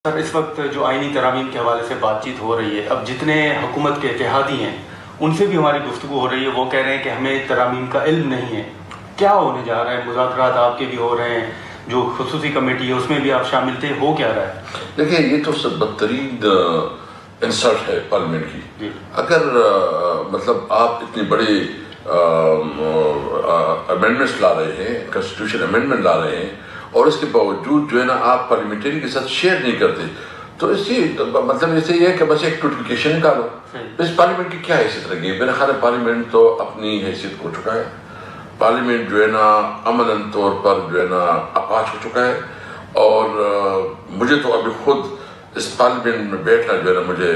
سر اس وقت جو آئینی ترامیم کے حوالے سے بات چیت ہو رہی ہے، اب جتنے حکومت کے اتحادی ہیں ان سے بھی ہماری گفتگو ہو رہی ہے، وہ کہہ رہے ہیں کہ ہمیں ترامیم کا علم نہیں ہے. کیا ہونے جا رہا ہے؟ مذاکرات آپ کے بھی ہو رہے ہیں، جو خصوصی کمیٹی ہے اس میں بھی آپ شامل تھے، ہو کیا رہا ہے؟ دیکھیں یہ تو سب بدترین انسلٹ ہے پارلیمنٹ کی. اگر مطلب آپ اتنی بڑی امینڈمنٹس لا رہے ہیں، کنسٹیٹیوشن امینڈمنٹ لا رہے ہیں، اور اس کے باوجود جو ہے نا آپ پارلیمنٹری کے ساتھ شیئر نہیں کرتے، تو اس کی مطلب اس سے یہ ہے کہ بس ایک نوٹیفیکیشن نکالو. اس پارلیمنٹ کی کیا حیثیت رہے گی؟ میرا خیال ہے پارلیمنٹ تو اپنی حیثیت کھو چکا ہے. پارلیمنٹ جو ہے نا عملاً طور پر جو ہے نا اپاہج ہو چکا ہے. اور مجھے تو ابھی خود اس پارلیمنٹ میں بیٹھنا جو ہے نا مجھے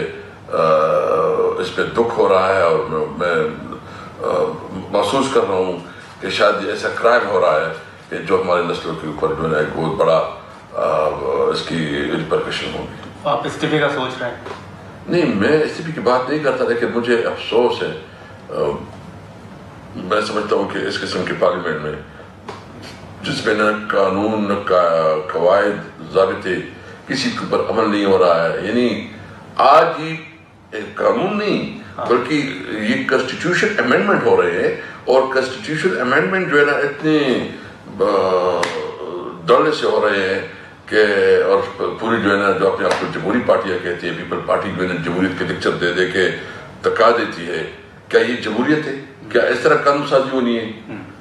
اس پہ دکھ ہو رہا ہے، اور میں محسوس کر رہا ہوں کہ شاید ایسا کرائم ہو رہا ہے کہ جو ہمارے نسلوں کے اوپر جو ہے ایک بہت بڑا اس کی ریپرکشن ہوگی. آپ استعفے کا سوچ رہے ہیں؟ نہیں، میں استعفے کی بات نہیں کرتا، لیکن مجھے افسوس ہے. میں سمجھتا ہوں کہ اس قسم کے پارلیمنٹ میں جس میں نہ قانون، نہ قواعد، ضابطے، کسی کے اوپر عمل نہیں ہو رہا ہے. یعنی آج یہ قانون نہیں بلکہ یہ کنسٹیٹیوشن امینڈمنٹ ہو رہے ہیں، اور کنسٹیٹیوشن امینڈمنٹ جو ہے نا اتنے دلے سے ہو رہے ہیں کہ اور پوری جو ہے نا جو اپنے آپ کو جمہوری پارٹیاں کہتی ہے، پیپل پارٹی جو ہے نا جمہوریت کے لیکچر دے دے کے تکا دیتی ہے. کیا یہ جمہوریت ہے؟ کیا اس طرح قانون سازی ہونی ہے؟